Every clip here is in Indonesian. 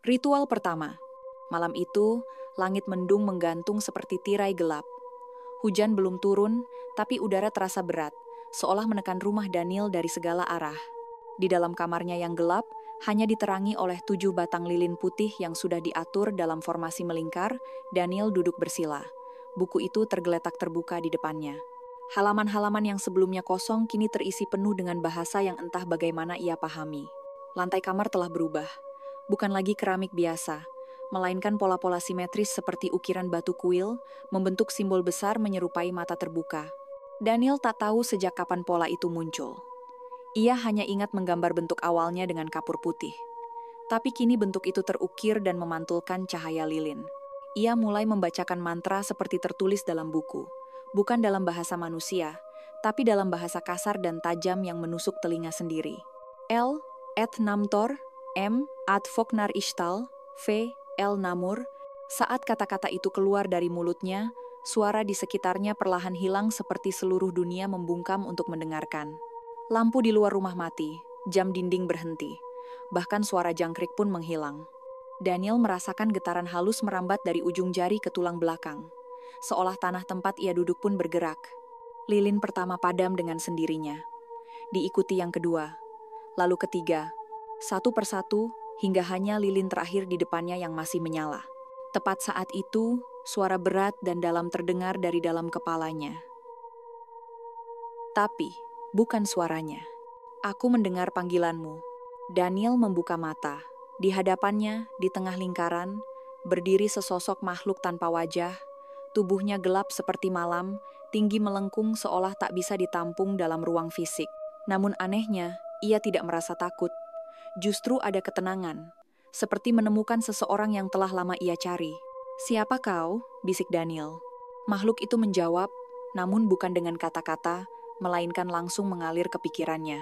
Ritual pertama. Malam itu, langit mendung menggantung seperti tirai gelap. Hujan belum turun, tapi udara terasa berat, seolah menekan rumah Daniel dari segala arah. Di dalam kamarnya yang gelap, hanya diterangi oleh 7 batang lilin putih yang sudah diatur dalam formasi melingkar. Daniel duduk bersila. Buku itu tergeletak terbuka di depannya. Halaman-halaman yang sebelumnya kosong kini terisi penuh dengan bahasa yang entah bagaimana ia pahami. Lantai kamar telah berubah. Bukan lagi keramik biasa, melainkan pola-pola simetris seperti ukiran batu kuil, membentuk simbol besar menyerupai mata terbuka. Daniel tak tahu sejak kapan pola itu muncul. Ia hanya ingat menggambar bentuk awalnya dengan kapur putih. Tapi kini bentuk itu terukir dan memantulkan cahaya lilin. Ia mulai membacakan mantra seperti tertulis dalam buku, bukan dalam bahasa manusia, tapi dalam bahasa kasar dan tajam yang menusuk telinga sendiri. L. Et Namtor, M. Ad Foknar Ishtal, V. El Namur. Saat kata-kata itu keluar dari mulutnya, suara di sekitarnya perlahan hilang seperti seluruh dunia membungkam untuk mendengarkan. Lampu di luar rumah mati, jam dinding berhenti, bahkan suara jangkrik pun menghilang. Daniel merasakan getaran halus merambat dari ujung jari ke tulang belakang, seolah tanah tempat ia duduk pun bergerak. Lilin pertama padam dengan sendirinya. Diikuti yang kedua, lalu ketiga, satu persatu, hingga hanya lilin terakhir di depannya yang masih menyala. Tepat saat itu, suara berat dan dalam terdengar dari dalam kepalanya. Tapi, bukan suaranya. Aku mendengar panggilanmu. Daniel membuka mata. Di hadapannya, di tengah lingkaran, berdiri sesosok makhluk tanpa wajah. Tubuhnya gelap seperti malam, tinggi melengkung seolah tak bisa ditampung dalam ruang fisik. Namun anehnya, ia tidak merasa takut. Justru ada ketenangan, seperti menemukan seseorang yang telah lama ia cari. "Siapa kau?" bisik Daniel. Makhluk itu menjawab, namun bukan dengan kata-kata, melainkan langsung mengalir ke pikirannya.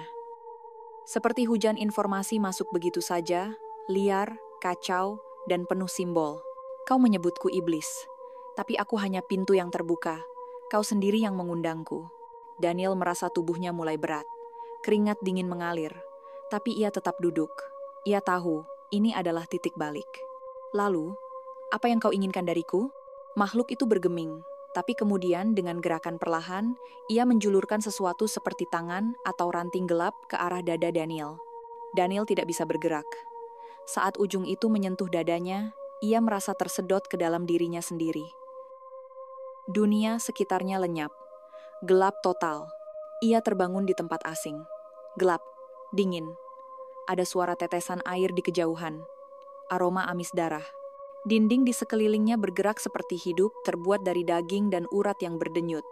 Seperti hujan informasi masuk begitu saja, liar, kacau, dan penuh simbol. "Kau menyebutku iblis, tapi aku hanya pintu yang terbuka. Kau sendiri yang mengundangku." Daniel merasa tubuhnya mulai berat. Keringat dingin mengalir. Tapi ia tetap duduk. Ia tahu, ini adalah titik balik. "Lalu, apa yang kau inginkan dariku?" Makhluk itu bergeming, tapi kemudian dengan gerakan perlahan, ia menjulurkan sesuatu seperti tangan atau ranting gelap ke arah dada Daniel. Daniel tidak bisa bergerak. Saat ujung itu menyentuh dadanya, ia merasa tersedot ke dalam dirinya sendiri. Dunia sekitarnya lenyap. Gelap total. Ia terbangun di tempat asing. Gelap. Dingin. Ada suara tetesan air di kejauhan. Aroma amis darah. Dinding di sekelilingnya bergerak seperti hidup, terbuat dari daging dan urat yang berdenyut.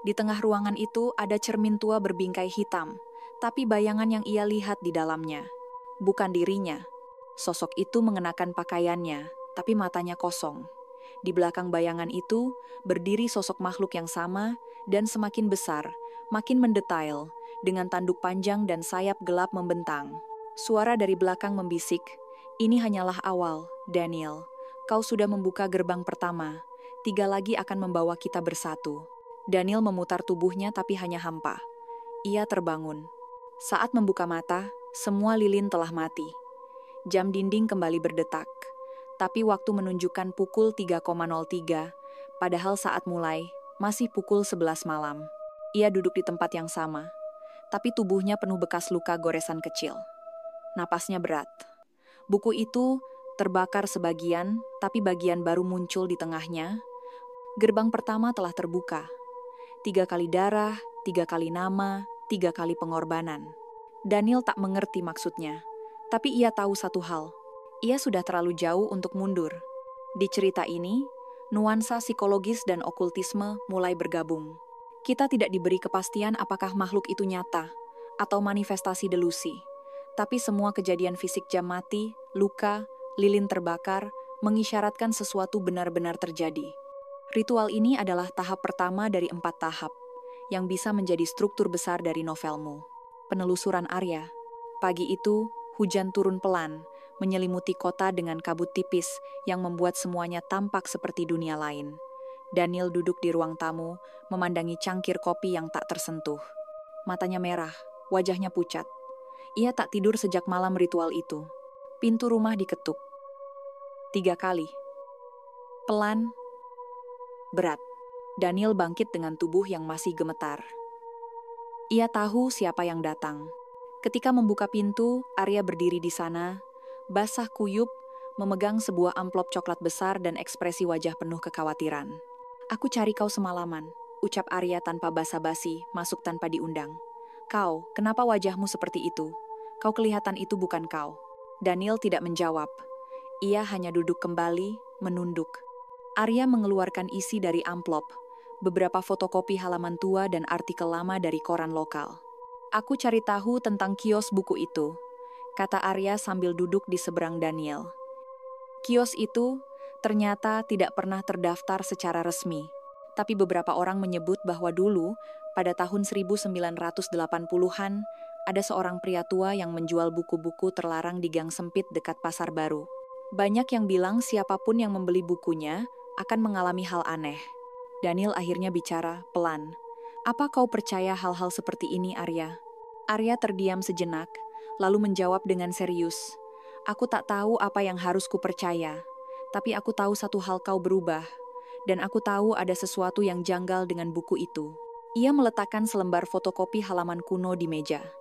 Di tengah ruangan itu ada cermin tua berbingkai hitam, tapi bayangan yang ia lihat di dalamnya. Bukan dirinya. Sosok itu mengenakan pakaiannya, tapi matanya kosong. Di belakang bayangan itu, berdiri sosok makhluk yang sama, dan semakin besar, makin mendetail, dengan tanduk panjang dan sayap gelap membentang. Suara dari belakang membisik, "Ini hanyalah awal, Daniel. Kau sudah membuka gerbang pertama. 3 lagi akan membawa kita bersatu." Daniel memutar tubuhnya tapi hanya hampa. Ia terbangun. Saat membuka mata, semua lilin telah mati. Jam dinding kembali berdetak. Tapi waktu menunjukkan pukul 3,03, padahal saat mulai, masih pukul 11 malam. Ia duduk di tempat yang sama, tapi tubuhnya penuh bekas luka goresan kecil. Napasnya berat. Buku itu terbakar sebagian, tapi bagian baru muncul di tengahnya. Gerbang pertama telah terbuka. 3 kali darah, 3 kali nama, 3 kali pengorbanan. Daniel tak mengerti maksudnya, tapi ia tahu satu hal. Ia sudah terlalu jauh untuk mundur. Di cerita ini, nuansa psikologis dan okultisme mulai bergabung. Kita tidak diberi kepastian apakah makhluk itu nyata atau manifestasi delusi. Tapi semua kejadian fisik jam mati, luka, lilin terbakar, mengisyaratkan sesuatu benar-benar terjadi. Ritual ini adalah tahap pertama dari 4 tahap, yang bisa menjadi struktur besar dari novelmu. Penelusuran Arya. Pagi itu, hujan turun pelan, menyelimuti kota dengan kabut tipis yang membuat semuanya tampak seperti dunia lain. Daniel duduk di ruang tamu, memandangi cangkir kopi yang tak tersentuh. Matanya merah, wajahnya pucat. Ia tak tidur sejak malam ritual itu. Pintu rumah diketuk. 3 kali. Pelan, berat. Daniel bangkit dengan tubuh yang masih gemetar. Ia tahu siapa yang datang. Ketika membuka pintu, Arya berdiri di sana, basah kuyup, memegang sebuah amplop coklat besar dan ekspresi wajah penuh kekhawatiran. "Aku cari kau semalaman," ucap Arya tanpa basa-basi, masuk tanpa diundang. "Kau, kenapa wajahmu seperti itu? Kau kelihatan itu bukan kau." Daniel tidak menjawab. Ia hanya duduk kembali, menunduk. Arya mengeluarkan isi dari amplop, beberapa fotokopi halaman tua dan artikel lama dari koran lokal. "Aku cari tahu tentang kios buku itu," kata Arya sambil duduk di seberang Daniel. Kios itu ternyata tidak pernah terdaftar secara resmi, tapi beberapa orang menyebut bahwa dulu, pada tahun 1980-an, ada seorang pria tua yang menjual buku-buku terlarang di gang sempit dekat Pasar Baru. Banyak yang bilang siapapun yang membeli bukunya akan mengalami hal aneh. Daniel akhirnya bicara pelan. "Apa kau percaya hal-hal seperti ini, Arya?" Arya terdiam sejenak, lalu menjawab dengan serius. "Aku tak tahu apa yang harus kupercaya, tapi aku tahu satu hal, kau berubah. Dan aku tahu ada sesuatu yang janggal dengan buku itu." Ia meletakkan selembar fotokopi halaman kuno di meja.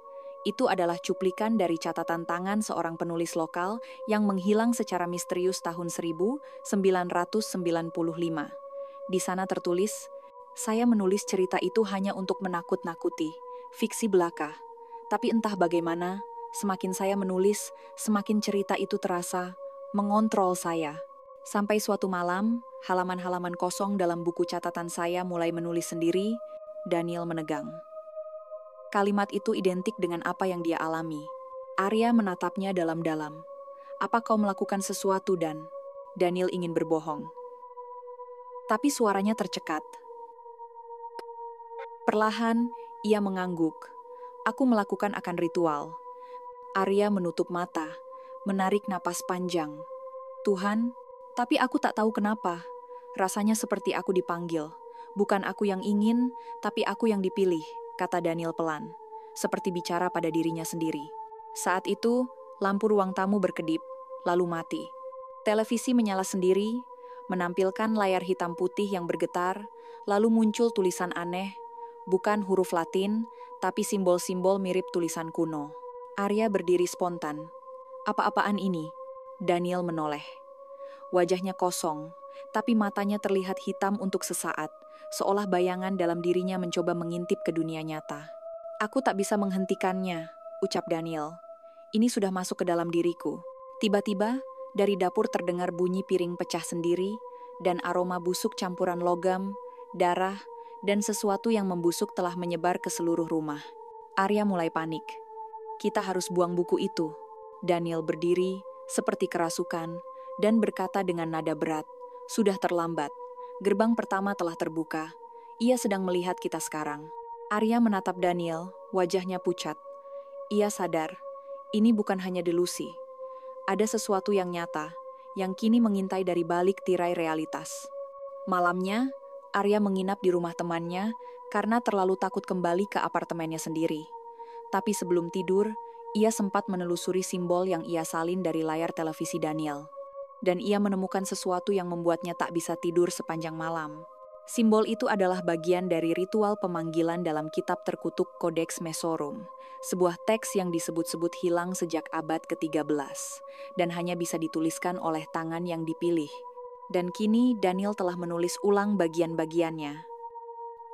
Itu adalah cuplikan dari catatan tangan seorang penulis lokal yang menghilang secara misterius tahun 1995. Di sana tertulis, "Saya menulis cerita itu hanya untuk menakut-nakuti, fiksi belaka. Tapi entah bagaimana, semakin saya menulis, semakin cerita itu terasa mengontrol saya. Sampai suatu malam, halaman-halaman kosong dalam buku catatan saya mulai menulis sendiri." Daniel menegang. Kalimat itu identik dengan apa yang dia alami. Arya menatapnya dalam-dalam. "Apa kau melakukan sesuatu, Dan?" Daniel ingin berbohong, tapi suaranya tercekat. Perlahan, ia mengangguk. "Aku melakukan akan ritual." Arya menutup mata, menarik napas panjang. "Tuhan, tapi aku tak tahu kenapa. Rasanya seperti aku dipanggil. Bukan aku yang ingin, tapi aku yang dipilih," kata Daniel pelan, seperti bicara pada dirinya sendiri. Saat itu, lampu ruang tamu berkedip, lalu mati. Televisi menyala sendiri, menampilkan layar hitam putih yang bergetar, lalu muncul tulisan aneh, bukan huruf Latin, tapi simbol-simbol mirip tulisan kuno. Arya berdiri spontan. "Apa-apaan ini?" Daniel menoleh. Wajahnya kosong, tapi matanya terlihat hitam untuk sesaat, seolah bayangan dalam dirinya mencoba mengintip ke dunia nyata. "Aku tak bisa menghentikannya," ucap Daniel. "Ini sudah masuk ke dalam diriku." Tiba-tiba, dari dapur terdengar bunyi piring pecah sendiri, dan aroma busuk campuran logam, darah, dan sesuatu yang membusuk telah menyebar ke seluruh rumah. Arya mulai panik. "Kita harus buang buku itu." Daniel berdiri, seperti kerasukan, dan berkata dengan nada berat, "Sudah terlambat. Gerbang pertama telah terbuka. Ia sedang melihat kita sekarang." Arya menatap Daniel, wajahnya pucat. Ia sadar, ini bukan hanya delusi. Ada sesuatu yang nyata, yang kini mengintai dari balik tirai realitas. Malamnya, Arya menginap di rumah temannya karena terlalu takut kembali ke apartemennya sendiri. Tapi sebelum tidur, ia sempat menelusuri simbol yang ia salin dari layar televisi Daniel. Dan ia menemukan sesuatu yang membuatnya tak bisa tidur sepanjang malam. Simbol itu adalah bagian dari ritual pemanggilan dalam kitab terkutuk Codex Mesorum, sebuah teks yang disebut-sebut hilang sejak abad ke-13, dan hanya bisa dituliskan oleh tangan yang dipilih. Dan kini Daniel telah menulis ulang bagian-bagiannya.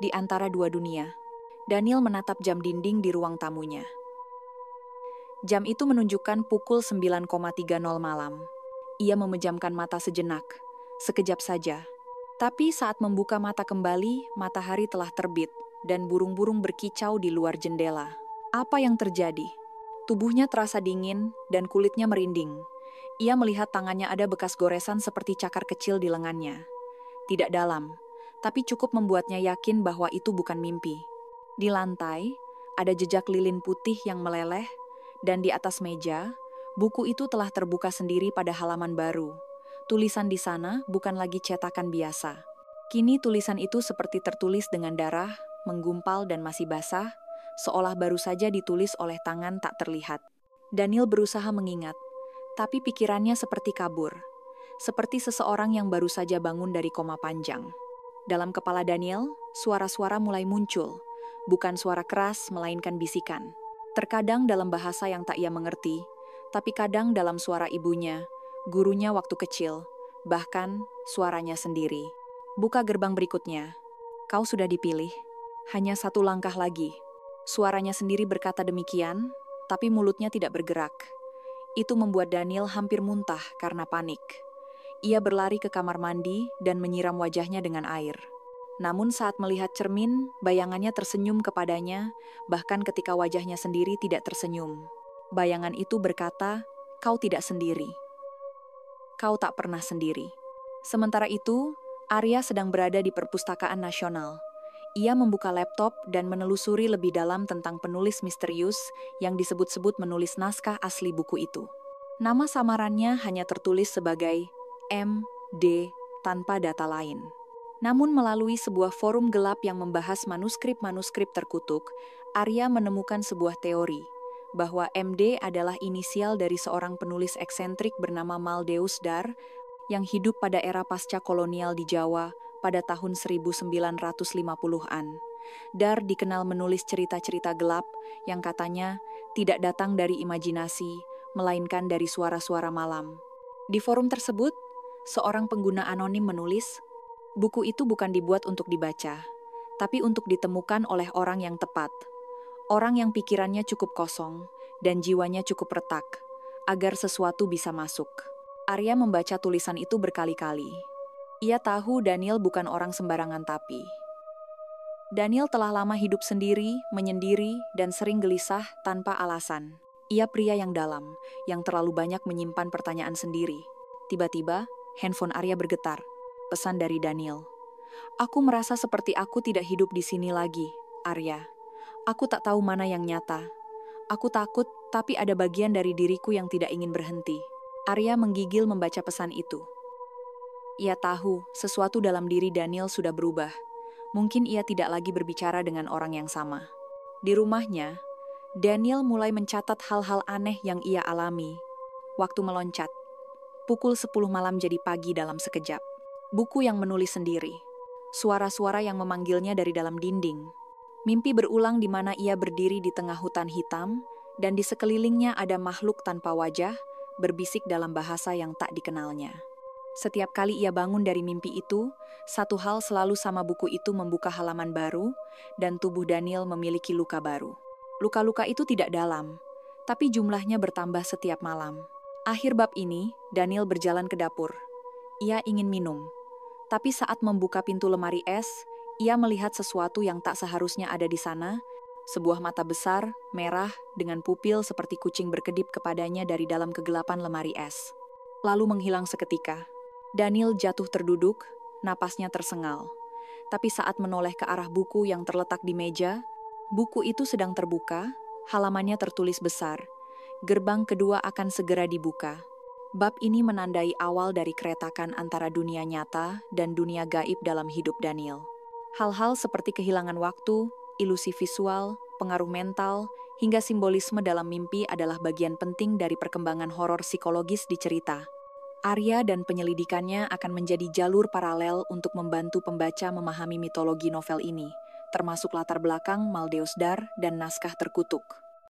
Di antara dua dunia, Daniel menatap jam dinding di ruang tamunya. Jam itu menunjukkan pukul 9,30 malam. Ia memejamkan mata sejenak, sekejap saja. Tapi saat membuka mata kembali, matahari telah terbit, dan burung-burung berkicau di luar jendela. Apa yang terjadi? Tubuhnya terasa dingin, dan kulitnya merinding. Ia melihat tangannya ada bekas goresan seperti cakar kecil di lengannya. Tidak dalam, tapi cukup membuatnya yakin bahwa itu bukan mimpi. Di lantai, ada jejak lilin putih yang meleleh, dan di atas meja, buku itu telah terbuka sendiri pada halaman baru. Tulisan di sana bukan lagi cetakan biasa. Kini tulisan itu seperti tertulis dengan darah, menggumpal dan masih basah, seolah baru saja ditulis oleh tangan tak terlihat. Daniel berusaha mengingat, tapi pikirannya seperti kabur. seperti seseorang yang baru saja bangun dari koma panjang. Dalam kepala Daniel, suara-suara mulai muncul, bukan suara keras melainkan bisikan. Terkadang dalam bahasa yang tak ia mengerti, tapi kadang dalam suara ibunya, gurunya waktu kecil, bahkan suaranya sendiri. Buka gerbang berikutnya. Kau sudah dipilih. Hanya satu langkah lagi. Suaranya sendiri berkata demikian, tapi mulutnya tidak bergerak. Itu membuat Daniel hampir muntah karena panik. Ia berlari ke kamar mandi dan menyiram wajahnya dengan air. Namun saat melihat cermin, bayangannya tersenyum kepadanya, bahkan ketika wajahnya sendiri tidak tersenyum. Bayangan itu berkata, "Kau tidak sendiri. Kau tak pernah sendiri." Sementara itu, Arya sedang berada di Perpustakaan Nasional. Ia membuka laptop dan menelusuri lebih dalam tentang penulis misterius yang disebut-sebut menulis naskah asli buku itu. Nama samarannya hanya tertulis sebagai M.D. tanpa data lain. Namun melalui sebuah forum gelap yang membahas manuskrip-manuskrip terkutuk, Arya menemukan sebuah teori bahwa MD adalah inisial dari seorang penulis eksentrik bernama Maldeus Dar yang hidup pada era pasca kolonial di Jawa pada tahun 1950-an. Dar dikenal menulis cerita-cerita gelap yang katanya tidak datang dari imajinasi, melainkan dari suara-suara malam. Di forum tersebut, seorang pengguna anonim menulis, "Buku itu bukan dibuat untuk dibaca, tapi untuk ditemukan oleh orang yang tepat. Orang yang pikirannya cukup kosong dan jiwanya cukup retak, agar sesuatu bisa masuk." Arya membaca tulisan itu berkali-kali. Ia tahu Daniel bukan orang sembarangan tapi. Daniel telah lama hidup sendiri, menyendiri, dan sering gelisah tanpa alasan. Ia pria yang dalam, yang terlalu banyak menyimpan pertanyaan sendiri. Tiba-tiba, handphone Arya bergetar. Pesan dari Daniel. "Aku merasa seperti aku tidak hidup di sini lagi, Arya. Aku tak tahu mana yang nyata. Aku takut, tapi ada bagian dari diriku yang tidak ingin berhenti." Arya menggigil membaca pesan itu. Ia tahu sesuatu dalam diri Daniel sudah berubah. Mungkin ia tidak lagi berbicara dengan orang yang sama. Di rumahnya, Daniel mulai mencatat hal-hal aneh yang ia alami. Waktu meloncat. Pukul 10 malam jadi pagi dalam sekejap. Buku yang menulis sendiri. Suara-suara yang memanggilnya dari dalam dinding. Mimpi berulang di mana ia berdiri di tengah hutan hitam, dan di sekelilingnya ada makhluk tanpa wajah, berbisik dalam bahasa yang tak dikenalnya. Setiap kali ia bangun dari mimpi itu, satu hal selalu sama buku itu membuka halaman baru, dan tubuh Daniel memiliki luka baru. Luka-luka itu tidak dalam, tapi jumlahnya bertambah setiap malam. Akhir bab ini, Daniel berjalan ke dapur. Ia ingin minum. Tapi saat membuka pintu lemari es, ia melihat sesuatu yang tak seharusnya ada di sana, sebuah mata besar, merah, dengan pupil seperti kucing berkedip kepadanya dari dalam kegelapan lemari es. Lalu menghilang seketika. Daniel jatuh terduduk, napasnya tersengal. Tapi saat menoleh ke arah buku yang terletak di meja, buku itu sedang terbuka, halamannya tertulis besar. Gerbang kedua akan segera dibuka. Bab ini menandai awal dari keretakan antara dunia nyata dan dunia gaib dalam hidup Daniel. Hal-hal seperti kehilangan waktu, ilusi visual, pengaruh mental, hingga simbolisme dalam mimpi adalah bagian penting dari perkembangan horor psikologis di cerita. Arya dan penyelidikannya akan menjadi jalur paralel untuk membantu pembaca memahami mitologi novel ini, termasuk latar belakang Maldeus Dar dan naskah terkutuk.